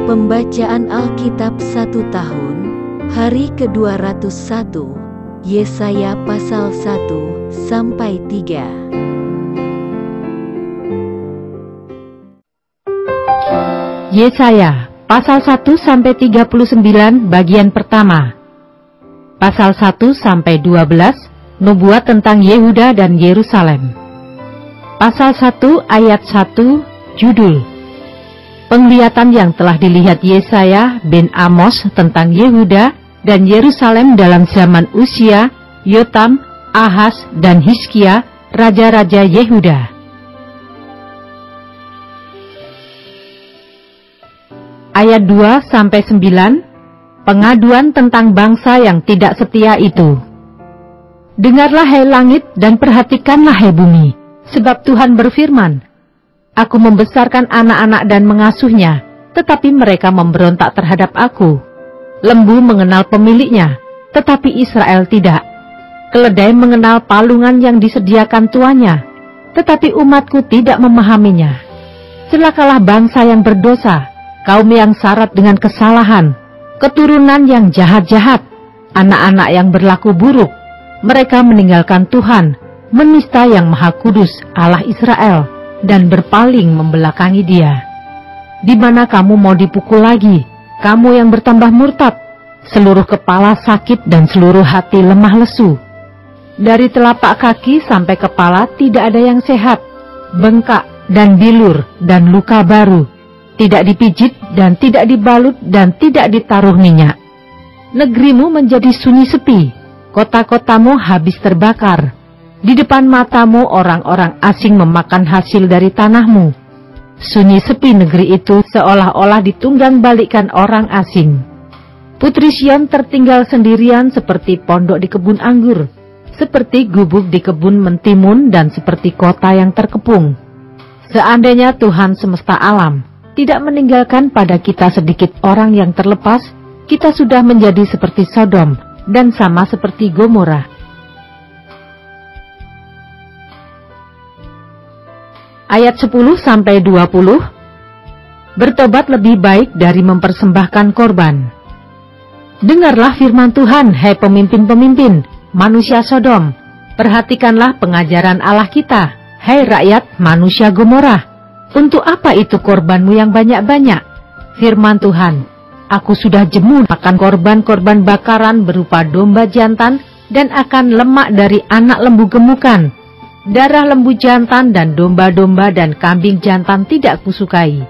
Pembacaan Alkitab 1 tahun, hari ke-201, Yesaya pasal 1-3. Yesaya pasal 1-39 bagian pertama. Pasal 1-12 nubuat tentang Yehuda dan Yerusalem. Pasal 1 ayat 1 judul penglihatan yang telah dilihat Yesaya bin Amos tentang Yehuda dan Yerusalem dalam zaman Uzia, Yotam, Ahaz, dan Hizkia, raja-raja Yehuda. Ayat 2-9, pengaduan tentang bangsa yang tidak setia itu. Dengarlah hai langit dan perhatikanlah hai bumi, sebab Tuhan berfirman, Aku membesarkan anak-anak dan mengasuhnya, tetapi mereka memberontak terhadap aku. Lembu mengenal pemiliknya, tetapi Israel tidak. Keledai mengenal palungan yang disediakan tuannya, tetapi umatku tidak memahaminya. Celakalah bangsa yang berdosa, kaum yang syarat dengan kesalahan, keturunan yang jahat-jahat, anak-anak yang berlaku buruk. Mereka meninggalkan Tuhan, menista yang Maha Kudus, Allah Israel, dan berpaling membelakangi Dia. Di mana kamu mau dipukul lagi, kamu yang bertambah murtad, seluruh kepala sakit dan seluruh hati lemah lesu. Dari telapak kaki sampai kepala tidak ada yang sehat, bengkak dan bilur dan luka baru, tidak dipijit dan tidak dibalut dan tidak ditaruh minyak. Negerimu menjadi sunyi sepi, kota-kotamu habis terbakar. Di depan matamu orang-orang asing memakan hasil dari tanahmu. Sunyi sepi negeri itu seolah-olah ditunggang balikkan orang asing. Putri Sion tertinggal sendirian seperti pondok di kebun anggur, seperti gubuk di kebun mentimun dan seperti kota yang terkepung. Seandainya Tuhan semesta alam tidak meninggalkan pada kita sedikit orang yang terlepas, kita sudah menjadi seperti Sodom dan sama seperti Gomora. Ayat 10-20, bertobat lebih baik dari mempersembahkan korban. Dengarlah firman Tuhan, hai pemimpin-pemimpin, manusia Sodom. Perhatikanlah pengajaran Allah kita, hai rakyat manusia Gomora. Untuk apa itu korbanmu yang banyak-banyak? Firman Tuhan, aku sudah jemu makan korban-korban bakaran berupa domba jantan dan akan lemak dari anak lembu gemukan. Darah lembu jantan dan domba-domba dan kambing jantan tidak kusukai.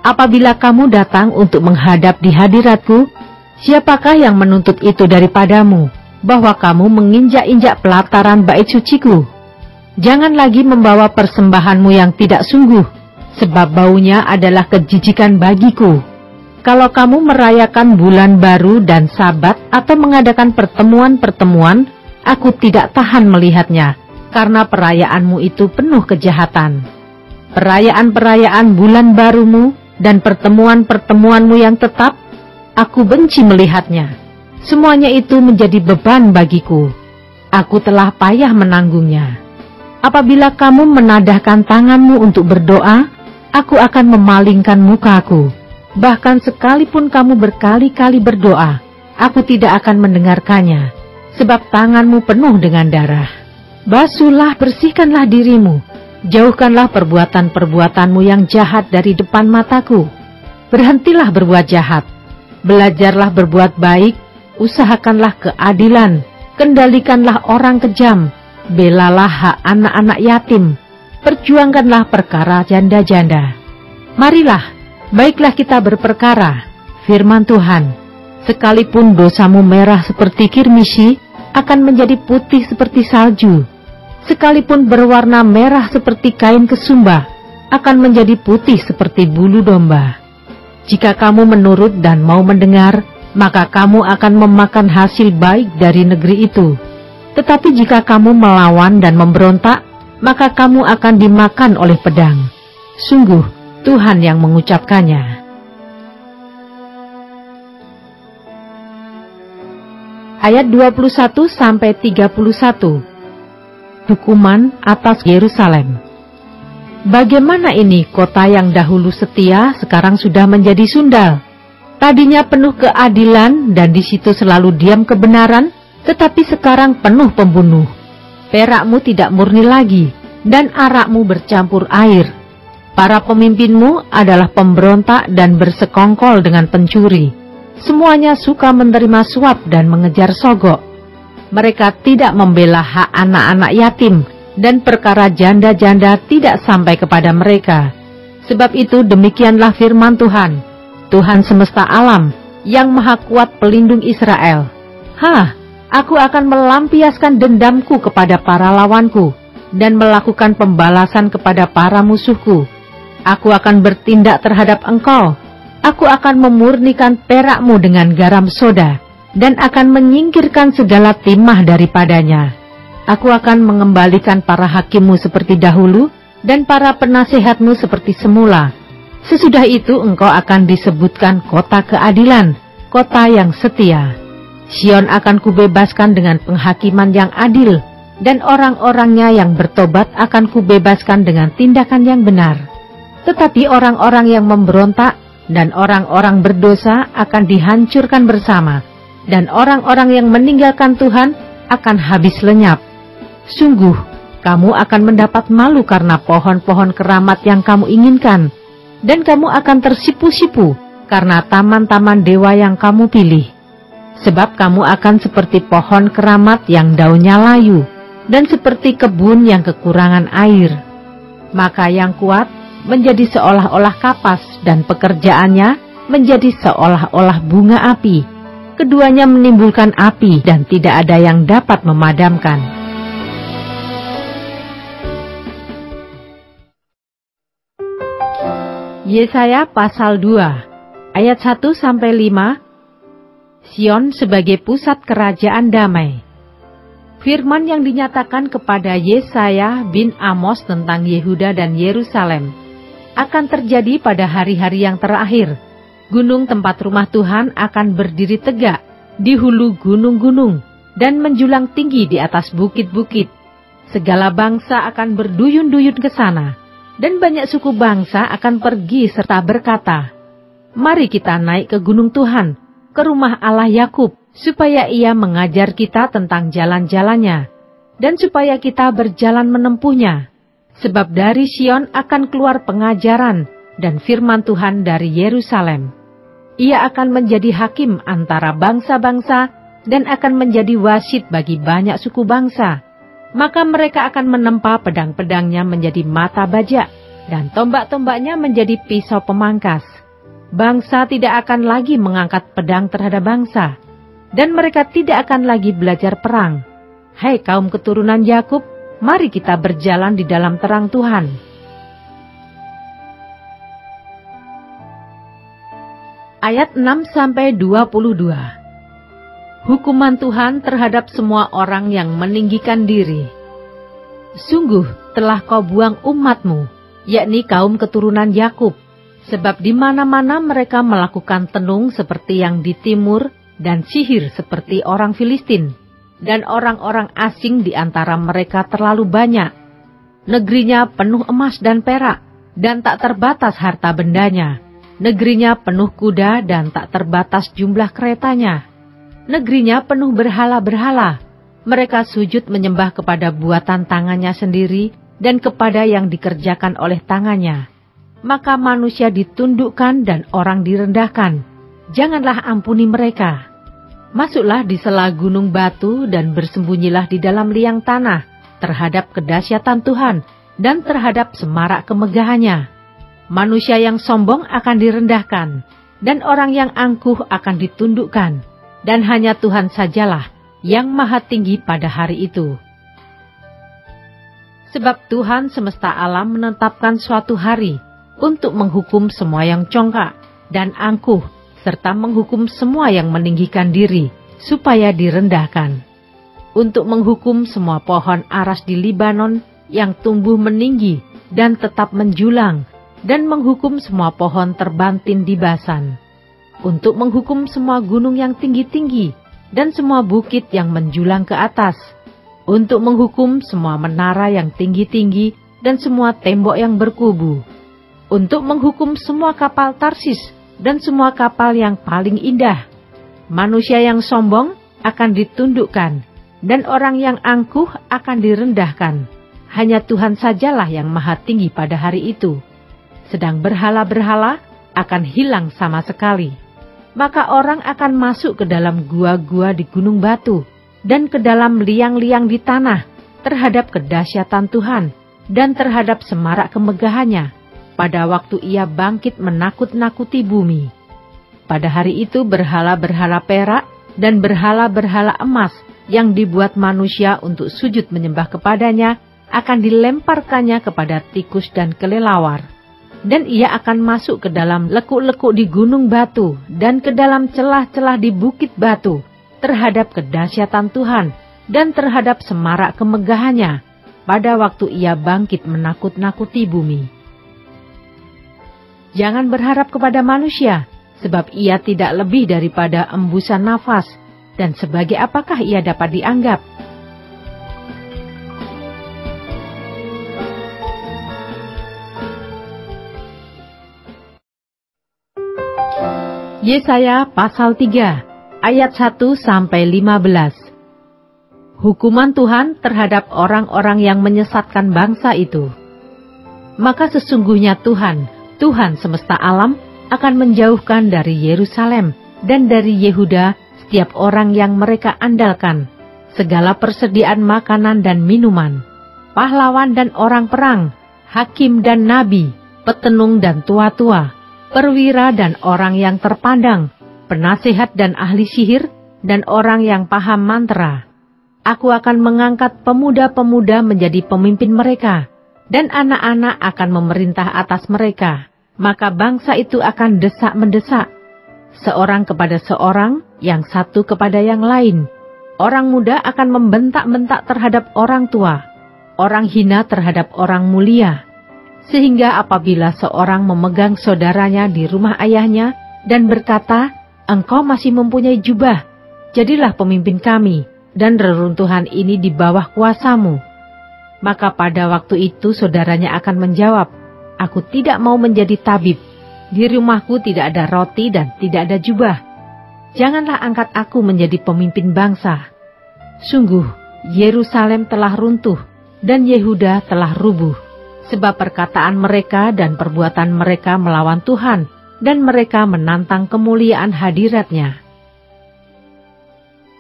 Apabila kamu datang untuk menghadap di hadiratku, siapakah yang menuntut itu daripadamu, bahwa kamu menginjak-injak pelataran bait suciku? Jangan lagi membawa persembahanmu yang tidak sungguh, sebab baunya adalah kejijikan bagiku. Kalau kamu merayakan bulan baru dan sabat atau mengadakan pertemuan-pertemuan, aku tidak tahan melihatnya, karena perayaanmu itu penuh kejahatan. Perayaan-perayaan bulan barumu dan pertemuan-pertemuanmu yang tetap, aku benci melihatnya. Semuanya itu menjadi beban bagiku. Aku telah payah menanggungnya. Apabila kamu menadahkan tanganmu untuk berdoa, aku akan memalingkan mukaku. Bahkan sekalipun kamu berkali-kali berdoa, aku tidak akan mendengarkannya, sebab tanganmu penuh dengan darah. Basuhlah, bersihkanlah dirimu, jauhkanlah perbuatan-perbuatanmu yang jahat dari depan mataku. Berhentilah berbuat jahat, belajarlah berbuat baik, usahakanlah keadilan, kendalikanlah orang kejam, belalah hak anak-anak yatim, perjuangkanlah perkara janda-janda. Marilah, baiklah kita berperkara, firman Tuhan. Sekalipun dosamu merah seperti kirmisi, akan menjadi putih seperti salju. Sekalipun berwarna merah seperti kain kesumba, akan menjadi putih seperti bulu domba. Jika kamu menurut dan mau mendengar, maka kamu akan memakan hasil baik dari negeri itu. Tetapi jika kamu melawan dan memberontak, maka kamu akan dimakan oleh pedang. Sungguh, Tuhan yang mengucapkannya. Ayat 21-31. Hukuman atas Yerusalem. Bagaimana ini kota yang dahulu setia sekarang sudah menjadi sundal? Tadinya penuh keadilan dan di situ selalu diam kebenaran, tetapi sekarang penuh pembunuh. Perakmu tidak murni lagi, dan arakmu bercampur air. Para pemimpinmu adalah pemberontak dan bersekongkol dengan pencuri. Semuanya suka menerima suap dan mengejar sogok. Mereka tidak membela hak anak-anak yatim, dan perkara janda-janda tidak sampai kepada mereka. Sebab itu demikianlah firman Tuhan, Tuhan semesta alam, yang maha kuat pelindung Israel. Aku akan melampiaskan dendamku kepada para lawanku, dan melakukan pembalasan kepada para musuhku. Aku akan bertindak terhadap engkau. Aku akan memurnikan perakmu dengan garam soda, dan akan menyingkirkan segala timah daripadanya. Aku akan mengembalikan para hakimmu seperti dahulu, dan para penasehatmu seperti semula. Sesudah itu engkau akan disebutkan kota keadilan, kota yang setia. Sion akan kubebaskan dengan penghakiman yang adil, dan orang-orangnya yang bertobat akan kubebaskan dengan tindakan yang benar. Tetapi orang-orang yang memberontak dan orang-orang berdosa akan dihancurkan bersama, dan orang-orang yang meninggalkan Tuhan akan habis lenyap. Sungguh, kamu akan mendapat malu karena pohon-pohon keramat yang kamu inginkan, dan kamu akan tersipu-sipu karena taman-taman dewa yang kamu pilih. Sebab kamu akan seperti pohon keramat yang daunnya layu, dan seperti kebun yang kekurangan air. Maka yang kuat menjadi seolah-olah kapas, dan pekerjaannya menjadi seolah-olah bunga api. Keduanya menimbulkan api, dan tidak ada yang dapat memadamkan. Yesaya pasal 2, ayat 1-5. Sion sebagai pusat kerajaan damai. Firman yang dinyatakan kepada Yesaya bin Amos tentang Yehuda dan Yerusalem akan terjadi pada hari-hari yang terakhir. Gunung tempat rumah Tuhan akan berdiri tegak di hulu gunung-gunung dan menjulang tinggi di atas bukit-bukit. Segala bangsa akan berduyun-duyun ke sana, dan banyak suku bangsa akan pergi serta berkata, "Mari kita naik ke gunung Tuhan, ke rumah Allah Yakub, supaya Ia mengajar kita tentang jalan-jalannya, dan supaya kita berjalan menempuhnya. Sebab dari Sion akan keluar pengajaran dan firman Tuhan dari Yerusalem. Ia akan menjadi hakim antara bangsa-bangsa dan akan menjadi wasit bagi banyak suku bangsa. Maka mereka akan menempa pedang-pedangnya menjadi mata bajak, dan tombak-tombaknya menjadi pisau pemangkas. Bangsa tidak akan lagi mengangkat pedang terhadap bangsa, dan mereka tidak akan lagi belajar perang. Hai kaum keturunan Yakub, mari kita berjalan di dalam terang Tuhan." Ayat 6-22. Hukuman Tuhan terhadap semua orang yang meninggikan diri. Sungguh telah kau buang umatmu, yakni kaum keturunan Yakub, sebab di mana-mana mereka melakukan tenung seperti yang di timur, dan sihir seperti orang Filistin, dan orang-orang asing di antara mereka terlalu banyak. Negerinya penuh emas dan perak, dan tak terbatas harta bendanya. Negerinya penuh kuda dan tak terbatas jumlah keretanya. Negerinya penuh berhala-berhala. Mereka sujud menyembah kepada buatan tangannya sendiri dan kepada yang dikerjakan oleh tangannya. Maka manusia ditundukkan dan orang direndahkan. Janganlah ampuni mereka. Masuklah di sela gunung batu dan bersembunyilah di dalam liang tanah terhadap kedahsyatan Tuhan dan terhadap semarak kemegahannya. Manusia yang sombong akan direndahkan, dan orang yang angkuh akan ditundukkan, dan hanya Tuhan sajalah yang maha tinggi pada hari itu. Sebab Tuhan semesta alam menetapkan suatu hari untuk menghukum semua yang congkak dan angkuh, serta menghukum semua yang meninggikan diri, supaya direndahkan. Untuk menghukum semua pohon aras di Libanon yang tumbuh meninggi dan tetap menjulang, dan menghukum semua pohon terbantin di Basan. Untuk menghukum semua gunung yang tinggi-tinggi, dan semua bukit yang menjulang ke atas. Untuk menghukum semua menara yang tinggi-tinggi, dan semua tembok yang berkubu. Untuk menghukum semua kapal Tarsis, dan semua kapal yang paling indah. Manusia yang sombong akan ditundukkan, dan orang yang angkuh akan direndahkan. Hanya Tuhan sajalah yang maha tinggi pada hari itu. Sedang berhala-berhala akan hilang sama sekali. Maka orang akan masuk ke dalam gua-gua di gunung batu, dan ke dalam liang-liang di tanah, terhadap kedahsyatan Tuhan, dan terhadap semarak kemegahannya, pada waktu ia bangkit menakut-nakuti bumi. Pada hari itu berhala-berhala perak dan berhala-berhala emas yang dibuat manusia untuk sujud menyembah kepadanya akan dilemparkannya kepada tikus dan kelelawar. Dan ia akan masuk ke dalam lekuk-lekuk di gunung batu dan ke dalam celah-celah di bukit batu terhadap kedahsyatan Tuhan dan terhadap semarak kemegahannya pada waktu ia bangkit menakut-nakuti bumi. Jangan berharap kepada manusia, sebab ia tidak lebih daripada embusan nafas, dan sebagai apakah ia dapat dianggap? Yesaya pasal 3 ayat 1-15. Hukuman Tuhan terhadap orang-orang yang menyesatkan bangsa itu. Maka sesungguhnya Tuhan semesta alam akan menjauhkan dari Yerusalem dan dari Yehuda setiap orang yang mereka andalkan, segala persediaan makanan dan minuman, pahlawan dan orang perang, hakim dan nabi, petenung dan tua-tua, perwira dan orang yang terpandang, penasihat dan ahli sihir, dan orang yang paham mantra. Aku akan mengangkat pemuda-pemuda menjadi pemimpin mereka, dan anak-anak akan memerintah atas mereka. Maka bangsa itu akan desak-mendesak, seorang kepada seorang, yang satu kepada yang lain. Orang muda akan membentak-bentak terhadap orang tua, orang hina terhadap orang mulia. Sehingga apabila seorang memegang saudaranya di rumah ayahnya dan berkata, "Engkau masih mempunyai jubah, jadilah pemimpin kami, dan reruntuhan ini di bawah kuasamu." Maka pada waktu itu saudaranya akan menjawab, "Aku tidak mau menjadi tabib. Di rumahku tidak ada roti dan tidak ada jubah. Janganlah angkat aku menjadi pemimpin bangsa." Sungguh, Yerusalem telah runtuh dan Yehuda telah rubuh, sebab perkataan mereka dan perbuatan mereka melawan Tuhan, dan mereka menantang kemuliaan hadirat-Nya.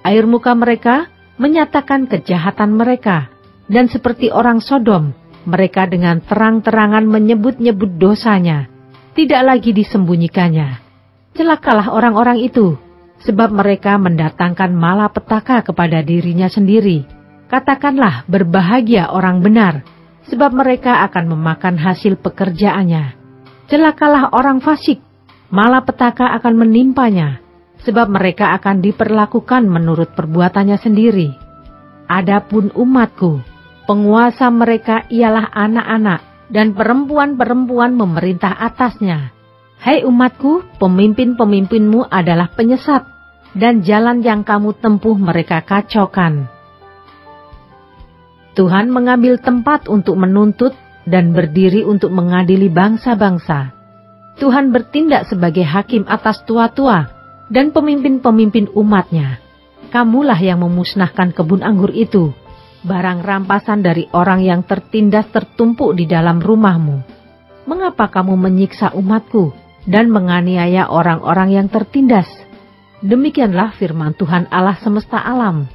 Air muka mereka menyatakan kejahatan mereka, dan seperti orang Sodom, mereka dengan terang-terangan menyebut-nyebut dosanya, tidak lagi disembunyikannya. Celakalah orang-orang itu, sebab mereka mendatangkan malapetaka kepada dirinya sendiri. Katakanlah berbahagia orang benar, sebab mereka akan memakan hasil pekerjaannya. Celakalah orang fasik, malapetaka akan menimpanya, sebab mereka akan diperlakukan menurut perbuatannya sendiri. Adapun umatku, penguasa mereka ialah anak-anak, dan perempuan-perempuan memerintah atasnya. Hai umatku, pemimpin-pemimpinmu adalah penyesat, dan jalan yang kamu tempuh mereka kacaukan. Tuhan mengambil tempat untuk menuntut dan berdiri untuk mengadili bangsa-bangsa. Tuhan bertindak sebagai hakim atas tua-tua dan pemimpin-pemimpin umat-Nya. Kamulah yang memusnahkan kebun anggur itu, barang rampasan dari orang yang tertindas tertumpuk di dalam rumahmu. Mengapa kamu menyiksa umatku dan menganiaya orang-orang yang tertindas? Demikianlah firman Tuhan Allah semesta alam.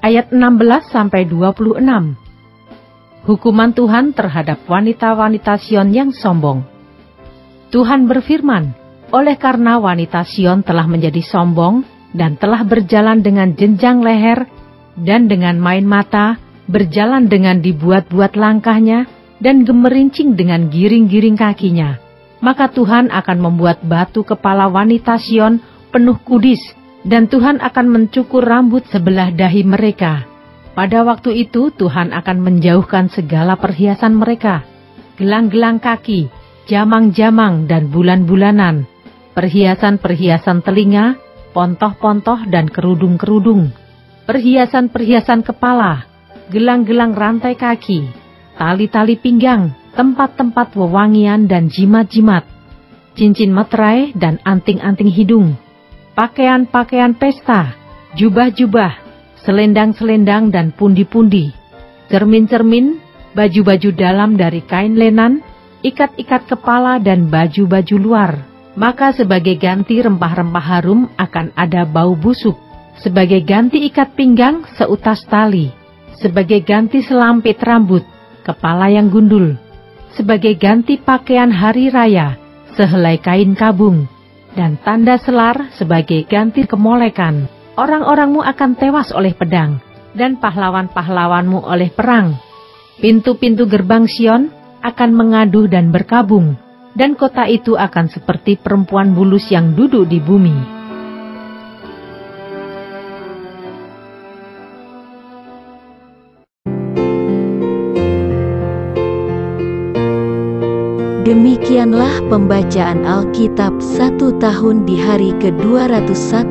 Ayat 16-26. Hukuman Tuhan terhadap wanita-wanita Sion yang sombong. Tuhan berfirman, oleh karena wanita Sion telah menjadi sombong dan telah berjalan dengan jenjang leher dan dengan main mata, berjalan dengan dibuat-buat langkahnya dan gemerincing dengan giring-giring kakinya, maka Tuhan akan membuat batu kepala wanita Sion penuh kudis, dan Tuhan akan mencukur rambut sebelah dahi mereka. Pada waktu itu Tuhan akan menjauhkan segala perhiasan mereka, gelang-gelang kaki, jamang-jamang dan bulan-bulanan, perhiasan-perhiasan telinga, pontoh-pontoh dan kerudung-kerudung, perhiasan-perhiasan kepala, gelang-gelang rantai kaki, tali-tali pinggang, tempat-tempat wewangian dan jimat-jimat, cincin meterai dan anting-anting hidung, pakaian-pakaian pesta, jubah-jubah, selendang-selendang dan pundi-pundi, cermin-cermin, baju-baju dalam dari kain lenan, ikat-ikat kepala dan baju-baju luar. Maka sebagai ganti rempah-rempah harum akan ada bau busuk, sebagai ganti ikat pinggang seutas tali, sebagai ganti selampit rambut, kepala yang gundul, sebagai ganti pakaian hari raya, sehelai kain kabung, dan tanda selar sebagai ganti kemolekan. Orang-orangmu akan tewas oleh pedang, dan pahlawan-pahlawanmu oleh perang. Pintu-pintu gerbang Sion akan mengaduh dan berkabung, dan kota itu akan seperti perempuan bulus yang duduk di bumi. Demikianlah pembacaan Alkitab 1 tahun di hari ke-201.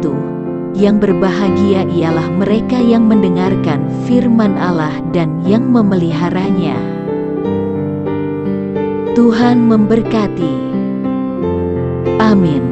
Yang berbahagia ialah mereka yang mendengarkan firman Allah dan yang memeliharanya. Tuhan memberkati. Amin.